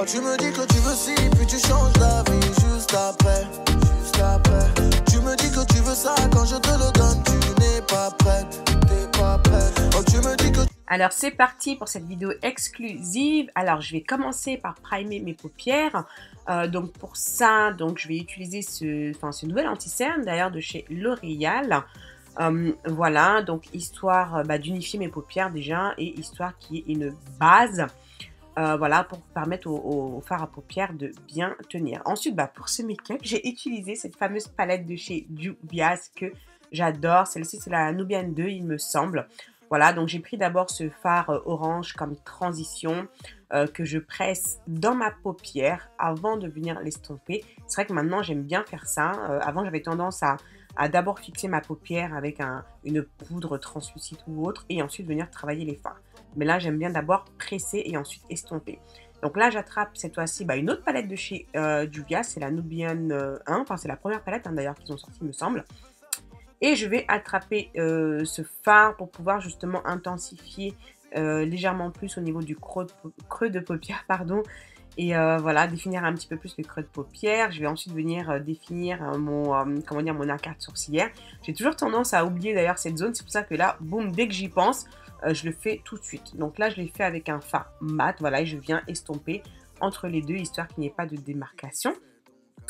Oh, tu me dis que tu veux ci, puis tu changes la vie juste après. Juste après. Tu me dis que tu veux ça, quand je te le donne, tu n'es pas prête. T'es pas prête. Oh, tu me dis que... Alors c'est parti pour cette vidéo exclusive. Alors je vais commencer par primer mes paupières. Donc pour ça, donc je vais utiliser ce nouvel anti-cerne d'ailleurs de chez L'Oréal. Voilà, donc histoire d'unifier mes paupières déjà et histoire qu'il y ait une base. Voilà, pour permettre au fard à paupières de bien tenir. Ensuite, pour ce make-up, j'ai utilisé cette fameuse palette de chez Juvia's que j'adore. Celle-ci, c'est la Nubian 2, il me semble. Voilà, donc j'ai pris d'abord ce fard orange comme transition que je presse dans ma paupière avant de venir l'estomper. C'est vrai que maintenant, j'aime bien faire ça. Avant, j'avais tendance à d'abord fixer ma paupière avec une poudre translucide ou autre et ensuite venir travailler les fards. Mais là, j'aime bien d'abord presser et ensuite estomper. Donc là, j'attrape cette fois-ci une autre palette de chez Juvia's. C'est la Nubian 1. Enfin, c'est la première palette d'ailleurs qu'ils ont sortie, il me semble. Et je vais attraper ce fard pour pouvoir justement intensifier légèrement plus au niveau du creux de paupière, pardon. Et voilà, définir un petit peu plus le creux de paupière. Je vais ensuite venir définir mon arcade sourcilière. J'ai toujours tendance à oublier d'ailleurs cette zone. C'est pour ça que là, boum, dès que j'y pense, je le fais tout de suite. Donc là, je l'ai fait avec un fard mat. Voilà, et je viens estomper entre les deux, histoire qu'il n'y ait pas de démarcation.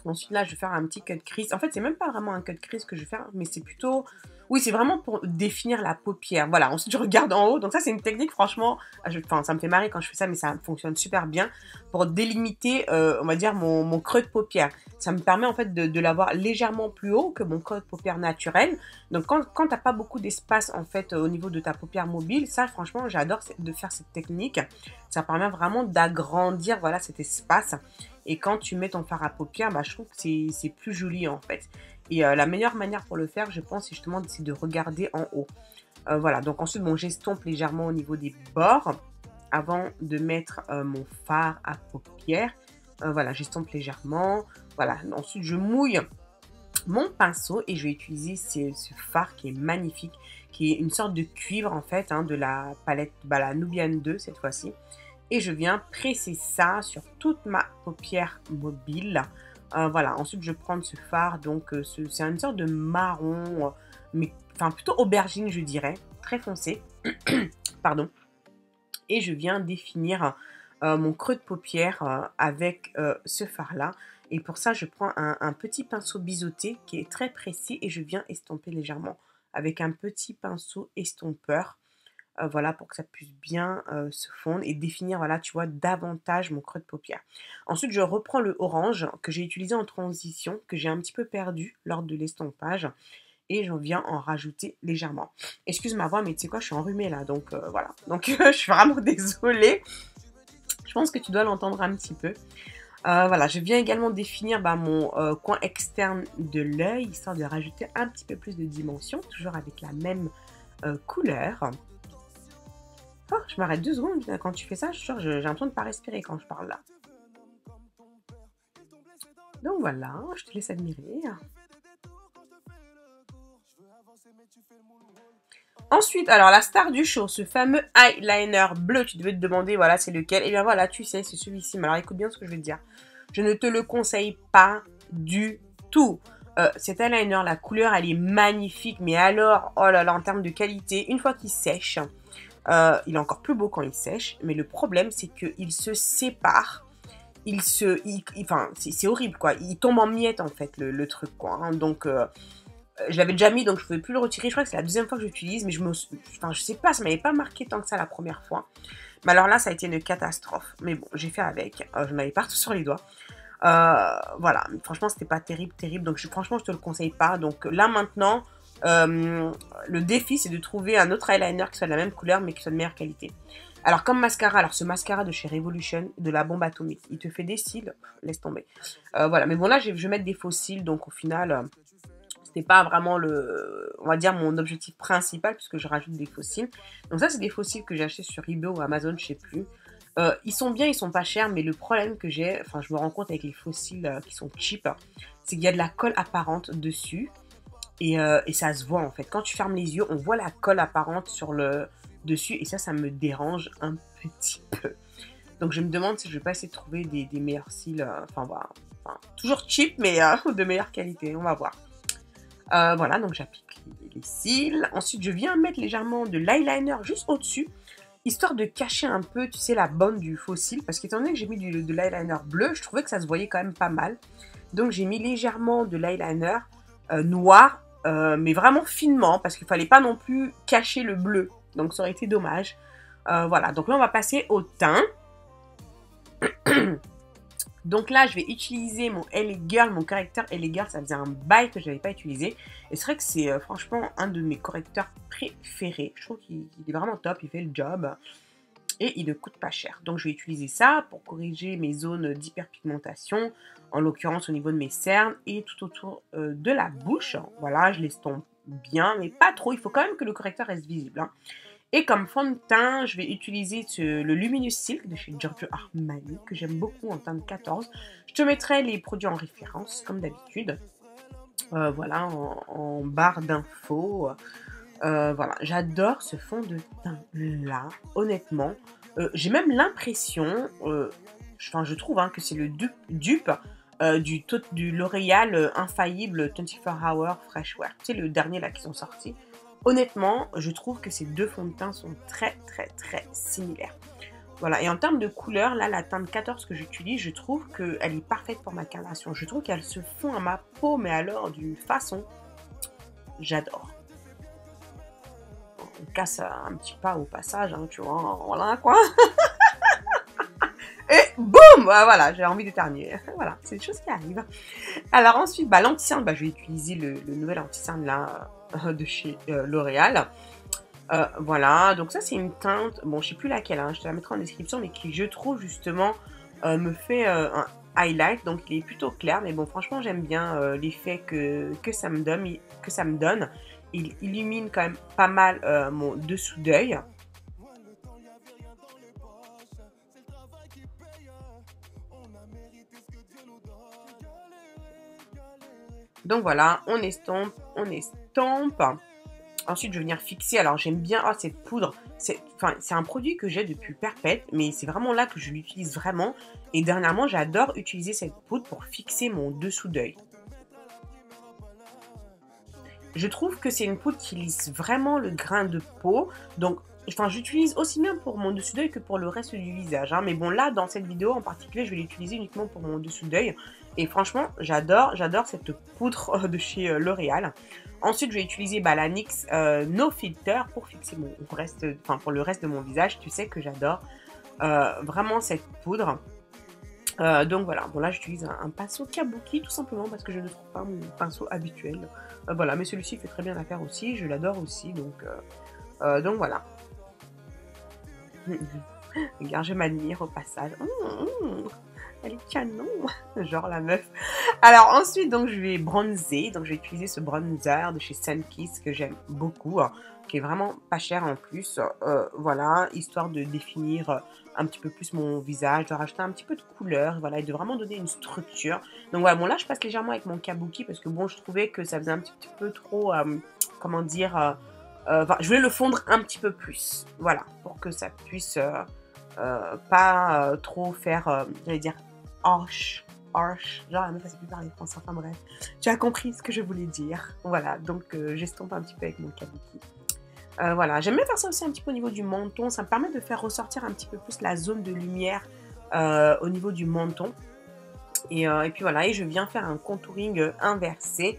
Ensuite, là, je vais faire un petit cut crease. En fait, c'est même pas vraiment un cut crease que je vais faire, mais c'est plutôt... Oui, c'est vraiment pour définir la paupière. Voilà, ensuite, je regarde en haut. Donc ça, c'est une technique, franchement... ça me fait marrer quand je fais ça, mais ça fonctionne super bien pour délimiter, on va dire, mon creux de paupière. Ça me permet, en fait, de l'avoir légèrement plus haut que mon creux de paupière naturel. Donc, quand t'as pas beaucoup d'espace, en fait, au niveau de ta paupière mobile, ça, franchement, j'adore de faire cette technique. Ça permet vraiment d'agrandir, voilà, cet espace. Et quand tu mets ton fard à paupières, je trouve que c'est plus joli en fait. Et la meilleure manière pour le faire, je pense, c'est justement de regarder en haut. Voilà, donc ensuite, j'estompe légèrement au niveau des bords avant de mettre mon fard à paupières. Voilà, j'estompe légèrement. Voilà, ensuite, je mouille mon pinceau et je vais utiliser ce fard qui est magnifique, qui est une sorte de cuivre en fait, de la palette, la Nubian 2 cette fois-ci. Et je viens presser ça sur toute ma paupière mobile. Voilà, ensuite je prends ce fard, donc c'est une sorte de marron, mais plutôt aubergine je dirais, très foncé. Pardon. Et je viens définir mon creux de paupière avec ce fard-là. Et pour ça, je prends un petit pinceau biseauté qui est très précis et je viens estomper légèrement avec un petit pinceau estompeur. Voilà, pour que ça puisse bien se fondre et définir, voilà, tu vois, davantage mon creux de paupière. Ensuite, je reprends le orange que j'ai utilisé en transition, que j'ai un petit peu perdu lors de l'estompage. Et j'en viens en rajouter légèrement. Excuse ma voix, mais tu sais quoi, je suis enrhumée là, donc voilà. Donc je suis vraiment désolée. Je pense que tu dois l'entendre un petit peu. Voilà, je viens également définir mon coin externe de l'œil, histoire de rajouter un petit peu plus de dimension, toujours avec la même couleur. Oh, je m'arrête 2 secondes quand tu fais ça, je suis sûre, j'ai l'impression de ne pas respirer quand je parle là. Donc voilà, je te laisse admirer. Ensuite, alors la star du show, ce fameux eyeliner bleu, tu devais te demander, voilà, c'est lequel. Et bien voilà, tu sais, c'est celui-ci. Mais alors écoute bien ce que je vais te dire. Je ne te le conseille pas du tout. Cet eyeliner, la couleur, elle est magnifique. Mais alors, oh là là, en termes de qualité, une fois qu'il sèche... il est encore plus beau quand il sèche, mais le problème c'est qu'il se sépare, c'est horrible quoi, il tombe en miettes en fait le truc quoi, donc je l'avais déjà mis donc je pouvais plus le retirer, je crois que c'est la deuxième fois que j'utilise, mais je sais pas, ça m'avait pas marqué tant que ça la première fois, mais alors là ça a été une catastrophe, mais bon j'ai fait avec, j'en avais partout sur les doigts. Voilà, franchement c'était pas terrible, donc franchement je te le conseille pas, donc là maintenant le défi c'est de trouver un autre eyeliner qui soit de la même couleur mais qui soit de meilleure qualité. Alors comme mascara, alors ce mascara de chez Revolution, de la bombe atomique, il te fait des cils, laisse tomber. Voilà, mais bon là je vais mettre des faux cils, donc au final c'était pas vraiment on va dire mon objectif principal puisque je rajoute des faux cils. Donc ça c'est des faux cils que j'ai achetés sur eBay ou Amazon, je sais plus. Ils sont bien, ils sont pas chers, mais le problème que j'ai, je me rends compte avec les faux cils qui sont cheap, c'est qu'il y a de la colle apparente dessus. Et ça se voit en fait. Quand tu fermes les yeux, on voit la colle apparente sur le dessus. Et ça me dérange un petit peu. Donc je me demande si je vais pas essayer de trouver des meilleurs cils, enfin voilà, enfin, toujours cheap mais de meilleure qualité, on va voir. Voilà, donc j'applique les cils. Ensuite, je viens mettre légèrement de l'eyeliner juste au-dessus, histoire de cacher un peu, tu sais, la bande du faux cil. Parce qu'étant donné que j'ai mis de l'eyeliner bleu, je trouvais que ça se voyait quand même pas mal. Donc j'ai mis légèrement de l'eyeliner noir, mais vraiment finement, parce qu'il fallait pas non plus cacher le bleu. Donc ça aurait été dommage. Voilà, donc là on va passer au teint. Donc là, je vais utiliser mon LA Girl, mon correcteur LA Girl. Ça faisait un bail que je n'avais pas utilisé. Et c'est vrai que c'est franchement un de mes correcteurs préférés. Je trouve qu'il est vraiment top, il fait le job. Et il ne coûte pas cher. Donc je vais utiliser ça pour corriger mes zones d'hyperpigmentation. En l'occurrence au niveau de mes cernes et tout autour de la bouche. Voilà, je l'estompe bien, mais pas trop. Il faut quand même que le correcteur reste visible, hein. Et comme fond de teint, je vais utiliser le Luminous Silk de chez Giorgio Armani, que j'aime beaucoup en teinte 14. Je te mettrai les produits en référence, comme d'habitude. Voilà, en barre d'infos. Voilà, j'adore ce fond de teint-là, honnêtement. J'ai même l'impression, je trouve hein, que c'est le dupe du L'Oréal Infaillible 24 Hour Fresh Wear. Tu sais, le dernier là qui sont sortis. Honnêtement, je trouve que ces deux fonds de teint sont très similaires. Voilà, et en termes de couleur, là, la teinte 14 que j'utilise, je trouve qu'elle est parfaite pour ma carnation. Je trouve qu'elle se fond à ma peau, mais alors d'une façon, j'adore. On casse un petit pas au passage, hein, tu vois, voilà quoi. Et boum, voilà, j'ai envie d'éternuer. Voilà, c'est des choses qui arrivent. Alors ensuite, l'anti-cerne, je vais utiliser le nouvel anti-cerne là de chez L'Oréal. Voilà, donc ça c'est une teinte, bon je sais plus laquelle, hein, je te la mettrai en description, mais qui je trouve justement me fait un highlight, donc il est plutôt clair, mais bon franchement j'aime bien l'effet que ça me donne. Il illumine quand même pas mal mon dessous d'œil. Donc voilà, on estompe. Ensuite, je vais venir fixer. Alors, j'aime bien cette poudre. C'est un produit que j'ai depuis perpète, mais c'est vraiment là que je l'utilise vraiment. Et dernièrement, j'adore utiliser cette poudre pour fixer mon dessous d'œil. Je trouve que c'est une poudre qui lisse vraiment le grain de peau. Donc, j'utilise aussi bien pour mon dessous d'œil que pour le reste du visage, hein. Mais bon, là, dans cette vidéo en particulier, je vais l'utiliser uniquement pour mon dessous d'œil. Et franchement, j'adore cette poudre de chez L'Oréal. Ensuite, je vais utiliser la NYX No Filter pour fixer pour le reste de mon visage. Tu sais que j'adore vraiment cette poudre. Donc voilà, bon là j'utilise un pinceau Kabuki tout simplement parce que je ne trouve pas mon pinceau habituel. Voilà, mais celui-ci fait très bien l'affaire aussi, je l'adore aussi, donc voilà. Regarde, je m'admire au passage. Elle est canon, genre la meuf. Alors ensuite, donc je vais bronzer, donc je vais utiliser ce bronzer de chez Sunkissed que j'aime beaucoup, hein, qui est vraiment pas cher en plus. Voilà, histoire de définir un petit peu plus mon visage, de rajouter un petit peu de couleur, voilà, et de vraiment donner une structure. Donc voilà, bon là je passe légèrement avec mon Kabuki parce que bon, je trouvais que ça faisait un petit peu trop, comment dire, je voulais le fondre un petit peu plus, voilà, pour que ça puisse pas trop faire, j'allais dire, harsh, genre la meuf elle sait plus parler français, enfin bref, tu as compris ce que je voulais dire. Voilà, donc j'estompe un petit peu avec mon Kabuki. Voilà, j'aime bien faire ça aussi un petit peu au niveau du menton, ça me permet de faire ressortir un petit peu plus la zone de lumière au niveau du menton. Et puis voilà, et je viens faire un contouring inversé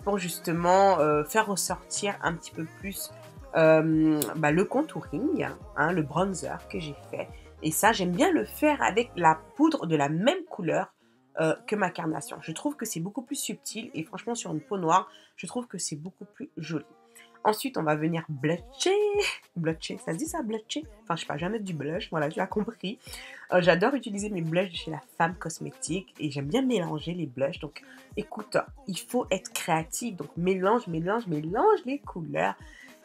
pour justement faire ressortir un petit peu plus le contouring, hein, le bronzer que j'ai fait. Et ça, j'aime bien le faire avec la poudre de la même couleur que ma carnation. Je trouve que c'est beaucoup plus subtil et franchement, sur une peau noire, je trouve que c'est beaucoup plus joli. Ensuite, on va venir blusher. Blusher, ça se dit ça, blusher? Enfin, je sais pas, je vais mettre du blush, voilà, tu as compris. J'adore utiliser mes blushs chez La Femme Cosmétique et j'aime bien mélanger les blushs. Donc, écoute, il faut être créatif. Donc, mélange les couleurs.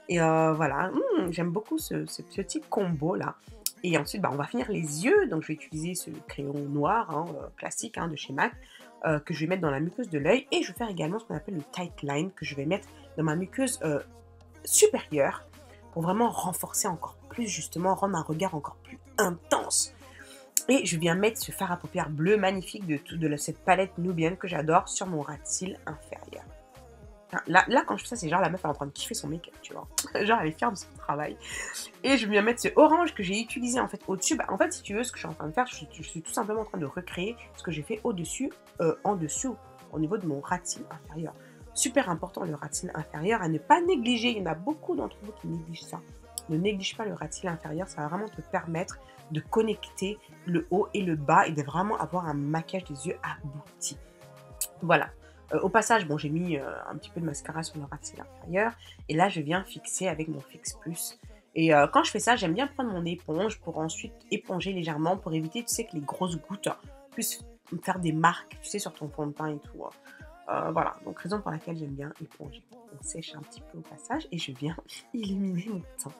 Et voilà, j'aime beaucoup ce petit combo-là. Et ensuite, on va finir les yeux. Donc, je vais utiliser ce crayon noir, hein, classique, hein, de chez MAC, que je vais mettre dans la muqueuse de l'œil. Et je vais faire également ce qu'on appelle le tight line, que je vais mettre dans ma muqueuse supérieure, pour vraiment renforcer encore plus, justement, rendre un regard encore plus intense. Et je viens mettre ce fard à paupières bleu magnifique de cette palette Nubian que j'adore sur mon ras de cils inférieur. Là, quand je fais ça, c'est genre la meuf est en train de kiffer son make-up, tu vois. Genre, elle est fière de son travail. Et je viens mettre ce orange que j'ai utilisé en fait au-dessus. Bah, en fait, si tu veux, ce que je suis en train de faire, je suis tout simplement en train de recréer ce que j'ai fait au-dessus, en dessous, au niveau de mon ras de cils inférieur. Super important, le ras de cils inférieur, à ne pas négliger. Il y en a beaucoup d'entre vous qui négligent ça. Ne néglige pas le ras de cils inférieur, ça va vraiment te permettre de connecter le haut et le bas et de vraiment avoir un maquillage des yeux abouti. Voilà. Au passage, bon, j'ai mis un petit peu de mascara sur le ras de cils inférieur et là, je viens fixer avec mon Fix Plus. Et quand je fais ça, j'aime bien prendre mon éponge pour ensuite éponger légèrement pour éviter, tu sais, que les grosses gouttes puissent faire des marques, tu sais, sur ton fond de teint et tout. Voilà, donc raison pour laquelle j'aime bien éponger. On sèche un petit peu au passage et je viens illuminer mon teint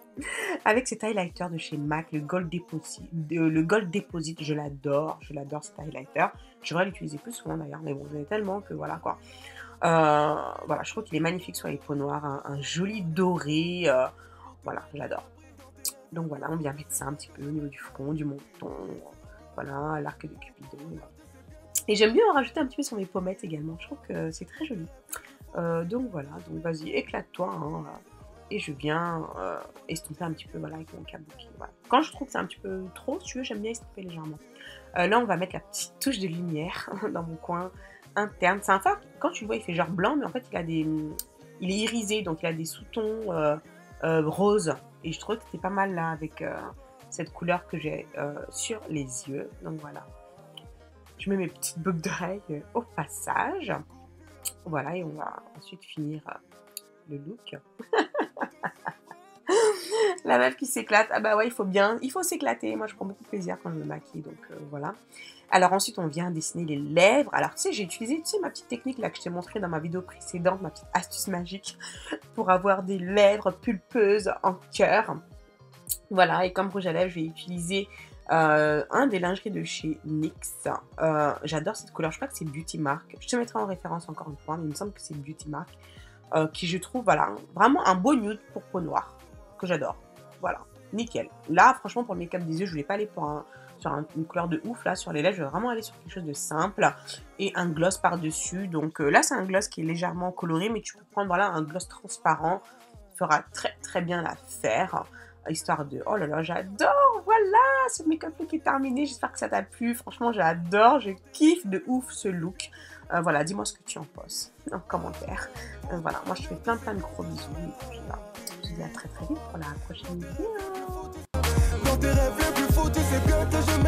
avec cet highlighter de chez MAC, le Gold Deposit, je l'adore cet highlighter. Je devrais l'utiliser plus souvent d'ailleurs, mais bon, j'en ai tellement que voilà quoi. Voilà, je trouve qu'il est magnifique sur les peaux noires, un joli doré, voilà, j'adore. Donc voilà, on vient mettre ça un petit peu au niveau du front, du menton, voilà, l'arc de Cupidon. Et j'aime bien en rajouter un petit peu sur mes pommettes également, je trouve que c'est très joli. Donc voilà, donc vas-y, éclate-toi, hein, et je viens estomper un petit peu voilà, avec mon kabuki. Voilà. Quand je trouve que c'est un petit peu trop, si tu veux, j'aime bien estomper légèrement. Là, on va mettre la petite touche de lumière dans mon coin interne. C'est un fard, quand tu le vois, il fait genre blanc, mais en fait, il est irisé, donc il a des sous-tons roses. Et je trouve que c'était pas mal là avec cette couleur que j'ai sur les yeux. Donc voilà. Je mets mes petites boucles d'oreilles au passage. Voilà, et on va ensuite finir le look. La meuf qui s'éclate. Ah bah ouais, il faut s'éclater. Moi, je prends beaucoup de plaisir quand je me maquille, donc voilà. Alors ensuite, on vient dessiner les lèvres. Alors tu sais, j'ai utilisé ma petite technique là que je t'ai montrée dans ma vidéo précédente, ma petite astuce magique pour avoir des lèvres pulpeuses en cœur. Voilà, et comme rouge à lèvres, je vais utiliser un des lingeries de chez NYX. J'adore cette couleur, je crois que c'est Beauty Mark. Je te mettrai en référence encore une fois, mais il me semble que c'est Beauty Mark. Qui je trouve, voilà, vraiment un beau nude pour peau noire, que j'adore. Voilà, nickel. Là, franchement, pour le make-up des yeux, je voulais pas aller sur une couleur de ouf, là, sur les lèvres. Je vais vraiment aller sur quelque chose de simple. Et un gloss par-dessus. Donc là, c'est un gloss qui est légèrement coloré, mais tu peux prendre, voilà, un gloss transparent. Il fera très, très bien l'affaire. Histoire de... Oh là là, j'adore. Voilà, ce make-up look est terminé. J'espère que ça t'a plu. Franchement, j'adore. Je kiffe de ouf ce look. Voilà, dis-moi ce que tu en penses en commentaire. Voilà, moi je te fais plein de gros bisous. Et puis je te dis à très vite pour la prochaine vidéo. Dans tes rêves les plus fous, tu sais bien que je